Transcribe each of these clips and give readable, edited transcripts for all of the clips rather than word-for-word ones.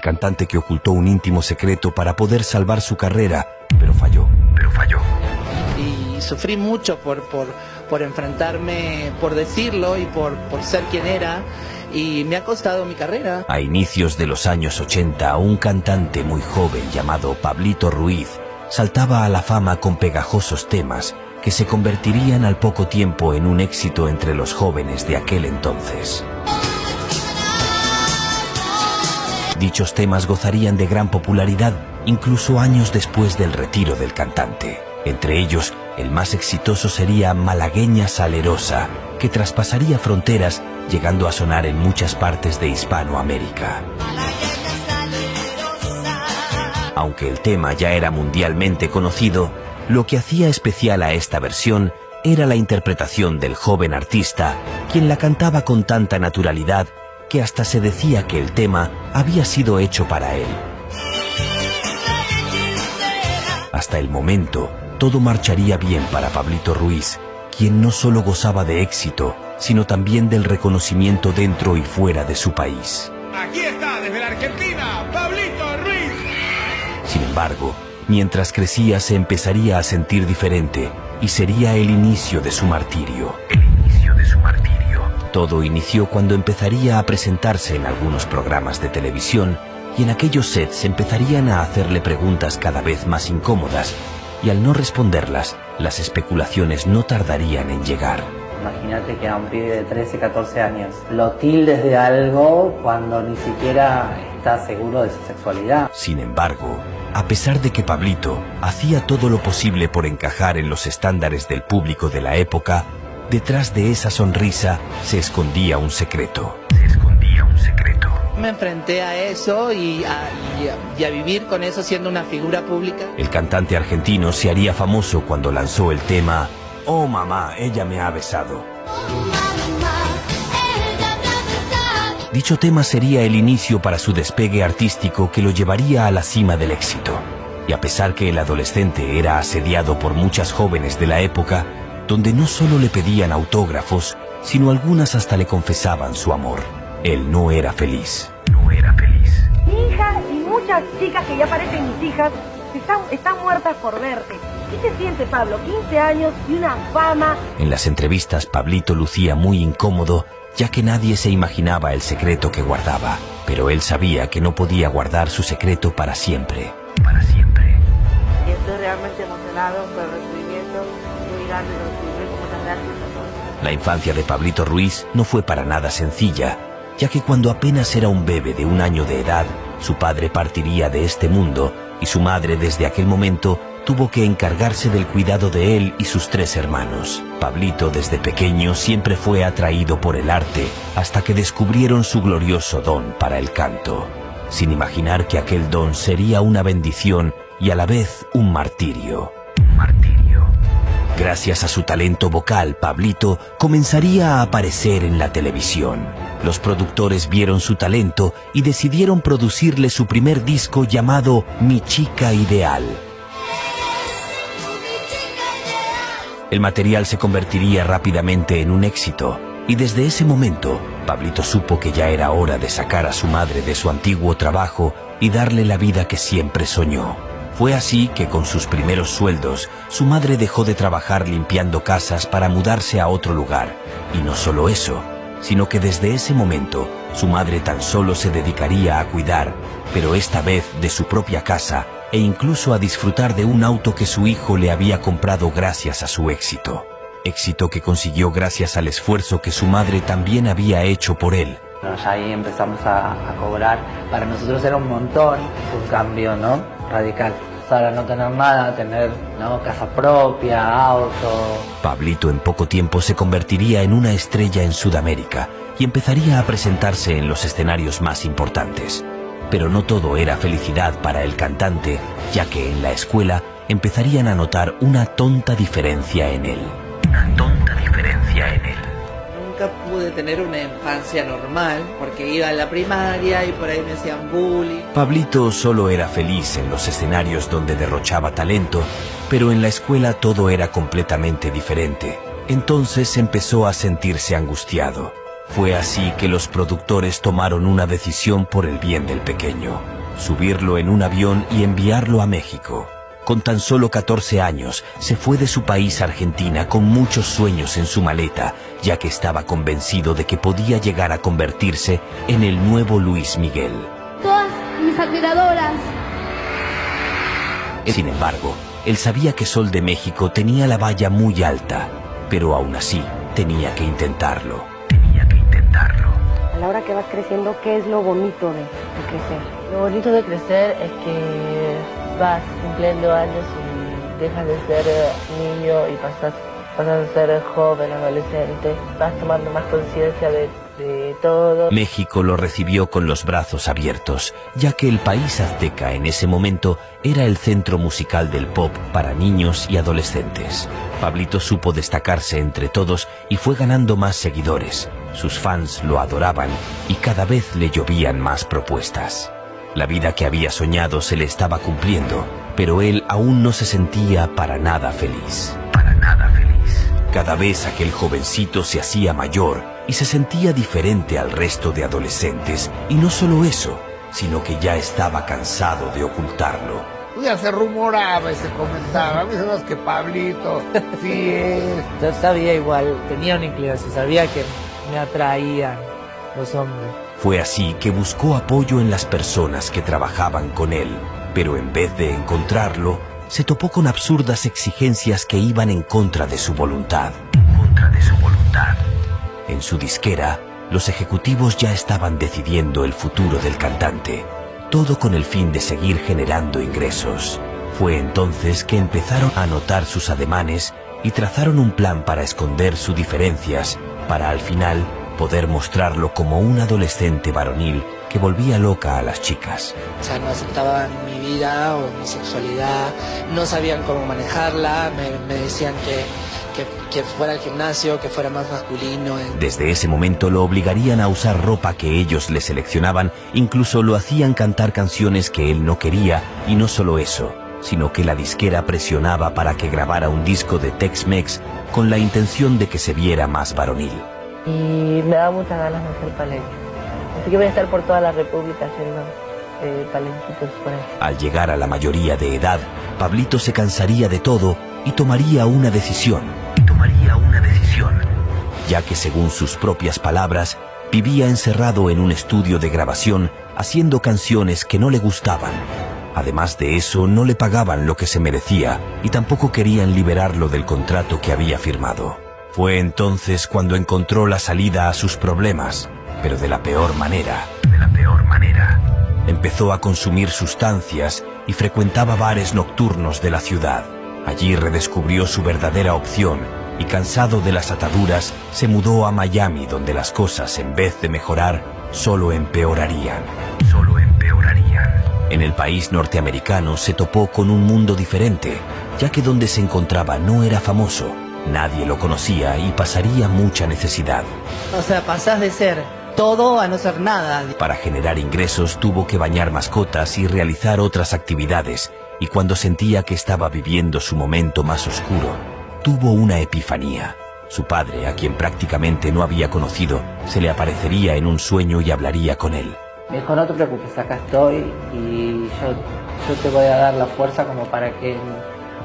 cantante que ocultó un íntimo secreto para poder salvar su carrera, pero falló. Y sufrí mucho por enfrentarme, por decirlo y por ser quien era, y me ha costado mi carrera. A inicios de los años 80, un cantante muy joven llamado Pablito Ruiz saltaba a la fama con pegajosos temas que se convertirían al poco tiempo en un éxito entre los jóvenes de aquel entonces. Dichos temas gozarían de gran popularidad incluso años después del retiro del cantante. Entre ellos, el más exitoso sería Malagueña Salerosa, que traspasaría fronteras, llegando a sonar en muchas partes de Hispanoamérica. Aunque el tema ya era mundialmente conocido, lo que hacía especial a esta versión era la interpretación del joven artista, quien la cantaba con tanta naturalidad que hasta se decía que el tema había sido hecho para él. Hasta el momento, todo marcharía bien para Pablito Ruiz, quien no solo gozaba de éxito, sino también del reconocimiento dentro y fuera de su país. Aquí está, desde la Argentina, Pablito Ruiz. Sin embargo, mientras crecía se empezaría a sentir diferente y sería el inicio de su martirio. Todo inició cuando empezaría a presentarse en algunos programas de televisión y en aquellos sets empezarían a hacerle preguntas cada vez más incómodas y al no responderlas, las especulaciones no tardarían en llegar. Imagínate que a un pibe de 13, 14 años lo tildes de algo cuando ni siquiera está seguro de su sexualidad. Sin embargo, a pesar de que Pablito hacía todo lo posible por encajar en los estándares del público de la época, detrás de esa sonrisa se escondía un secreto. Me enfrenté a eso y a vivir con eso siendo una figura pública. El cantante argentino se haría famoso cuando lanzó el tema "Oh mamá, ella me ha besado". Dicho tema sería el inicio para su despegue artístico que lo llevaría a la cima del éxito. Y a pesar que el adolescente era asediado por muchas jóvenes de la época, donde no solo le pedían autógrafos, sino algunas hasta le confesaban su amor. Él no era feliz. Mi hija y muchas chicas que ya parecen mis hijas están muertas por verte. ¿Qué se siente, Pablo? 15 años y una fama. En las entrevistas, Pablito lucía muy incómodo, ya que nadie se imaginaba el secreto que guardaba. Pero él sabía que no podía guardar su secreto para siempre. Y estoy realmente emocionado por el recibimiento muy grande de los chicos. Muchas gracias a todos. La infancia de Pablito Ruiz no fue para nada sencilla, ya que cuando apenas era un bebé de 1 año de edad, su padre partiría de este mundo y su madre desde aquel momento tuvo que encargarse del cuidado de él y sus 3 hermanos. Pablito desde pequeño siempre fue atraído por el arte hasta que descubrieron su glorioso don para el canto, sin imaginar que aquel don sería una bendición y a la vez un martirio. Gracias a su talento vocal, Pablito comenzaría a aparecer en la televisión. Los productores vieron su talento y decidieron producirle su primer disco llamado Mi Chica Ideal. El material se convertiría rápidamente en un éxito y desde ese momento, Pablito supo que ya era hora de sacar a su madre de su antiguo trabajo y darle la vida que siempre soñó. Fue así que con sus primeros sueldos, su madre dejó de trabajar limpiando casas para mudarse a otro lugar. Y no solo eso, sino que desde ese momento, su madre tan solo se dedicaría a cuidar, pero esta vez de su propia casa, e incluso a disfrutar de un auto que su hijo le había comprado gracias a su éxito. Éxito que consiguió gracias al esfuerzo que su madre también había hecho por él. Bueno, ya ahí empezamos a cobrar. Para nosotros era un montón, un cambio, ¿no? Radical. Ahora no tener nada, tener, ¿no?, casa propia, auto. Pablito en poco tiempo se convertiría en una estrella en Sudamérica y empezaría a presentarse en los escenarios más importantes. Pero no todo era felicidad para el cantante, ya que en la escuela empezarían a notar una tonta diferencia en él. Nunca pude tener una infancia normal porque iba a la primaria y por ahí me hacían bullying. Pablito solo era feliz en los escenarios donde derrochaba talento, pero en la escuela todo era completamente diferente. Entonces empezó a sentirse angustiado. Fue así que los productores tomaron una decisión por el bien del pequeño: subirlo en un avión y enviarlo a México. Con tan solo 14 años, se fue de su país, Argentina, con muchos sueños en su maleta, ya que estaba convencido de que podía llegar a convertirse en el nuevo Luis Miguel. Todas mis admiradoras. Sin embargo, él sabía que Sol de México tenía la valla muy alta, pero aún así tenía que intentarlo. A la hora que vas creciendo, ¿qué es lo bonito de crecer? Lo bonito de crecer es que vas cumpliendo años y dejas de ser niño y pasas a ser joven, adolescente. Vas tomando más conciencia de todo. México lo recibió con los brazos abiertos, ya que el país azteca en ese momento era el centro musical del pop para niños y adolescentes. Pablito supo destacarse entre todos y fue ganando más seguidores. Sus fans lo adoraban y cada vez le llovían más propuestas. La vida que había soñado se le estaba cumpliendo, pero él aún no se sentía para nada feliz. Cada vez aquel jovencito se hacía mayor y se sentía diferente al resto de adolescentes. Y no solo eso, sino que ya estaba cansado de ocultarlo. Ya se rumoraba y se comentaba, a mí se me hace que Pablito, sí es. Yo sabía igual, tenía una inclinación, sabía que me atraían los hombres. Fue así que buscó apoyo en las personas que trabajaban con él, pero en vez de encontrarlo, se topó con absurdas exigencias que iban en contra de su voluntad. En su disquera, los ejecutivos ya estaban decidiendo el futuro del cantante, todo con el fin de seguir generando ingresos. Fue entonces que empezaron a notar sus ademanes y trazaron un plan para esconder sus diferencias, para al final poder mostrarlo como un adolescente varonil que volvía loca a las chicas. O sea, no aceptaban mi vida o mi sexualidad, no sabían cómo manejarla, me decían que fuera al gimnasio, que fuera más masculino. Desde ese momento lo obligarían a usar ropa que ellos le seleccionaban, incluso lo hacían cantar canciones que él no quería, y no solo eso, sino que la disquera presionaba para que grabara un disco de Tex-Mex con la intención de que se viera más varonil. Y me da muchas ganas de hacer palenque. Así que voy a estar por toda la República haciendo palenquitos por ahí. Al llegar a la mayoría de edad, Pablito se cansaría de todo y tomaría una decisión, ya que según sus propias palabras, vivía encerrado en un estudio de grabación haciendo canciones que no le gustaban. Además de eso, no le pagaban lo que se merecía y tampoco querían liberarlo del contrato que había firmado. Fue entonces cuando encontró la salida a sus problemas, pero de la peor manera. Empezó a consumir sustancias y frecuentaba bares nocturnos de la ciudad. Allí redescubrió su verdadera opción y, cansado de las ataduras, se mudó a Miami, donde las cosas, en vez de mejorar, solo empeorarían. En el país norteamericano se topó con un mundo diferente, ya que donde se encontraba no era famoso, nadie lo conocía y pasaría mucha necesidad. O sea, pasás de ser todo a no ser nada. Para generar ingresos tuvo que bañar mascotas y realizar otras actividades, y cuando sentía que estaba viviendo su momento más oscuro, tuvo una epifanía. Su padre, a quien prácticamente no había conocido, se le aparecería en un sueño y hablaría con él. Me dijo, no te preocupes, acá estoy y yo te voy a dar la fuerza como para que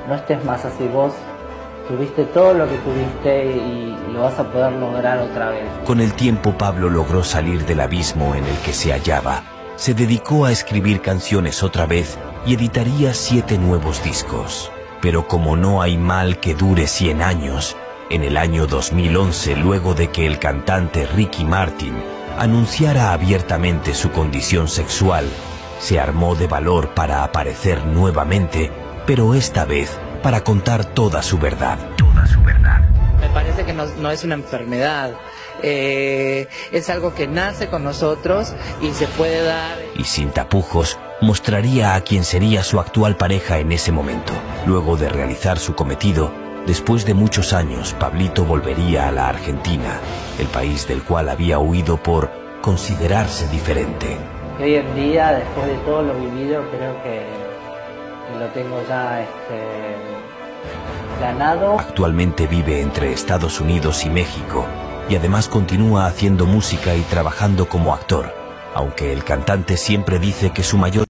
no estés más así. Vos tuviste todo lo que tuviste y lo vas a poder lograr otra vez. Con el tiempo, Pablo logró salir del abismo en el que se hallaba. Se dedicó a escribir canciones otra vez y editaría 7 nuevos discos. Pero como no hay mal que dure 100 años, en el año 2011, luego de que el cantante Ricky Martin anunciara abiertamente su condición sexual, se armó de valor para aparecer nuevamente, pero esta vez para contar toda su verdad. Me parece que no es una enfermedad, es algo que nace con nosotros y se puede dar. Y sin tapujos, mostraría a quien sería su actual pareja en ese momento. Luego de realizar su cometido, después de muchos años, Pablito volvería a la Argentina, el país del cual había huido por considerarse diferente. Y hoy en día, después de todo lo vivido, creo que lo tengo ya ganado. Actualmente vive entre Estados Unidos y México y además continúa haciendo música y trabajando como actor, aunque el cantante siempre dice que su mayor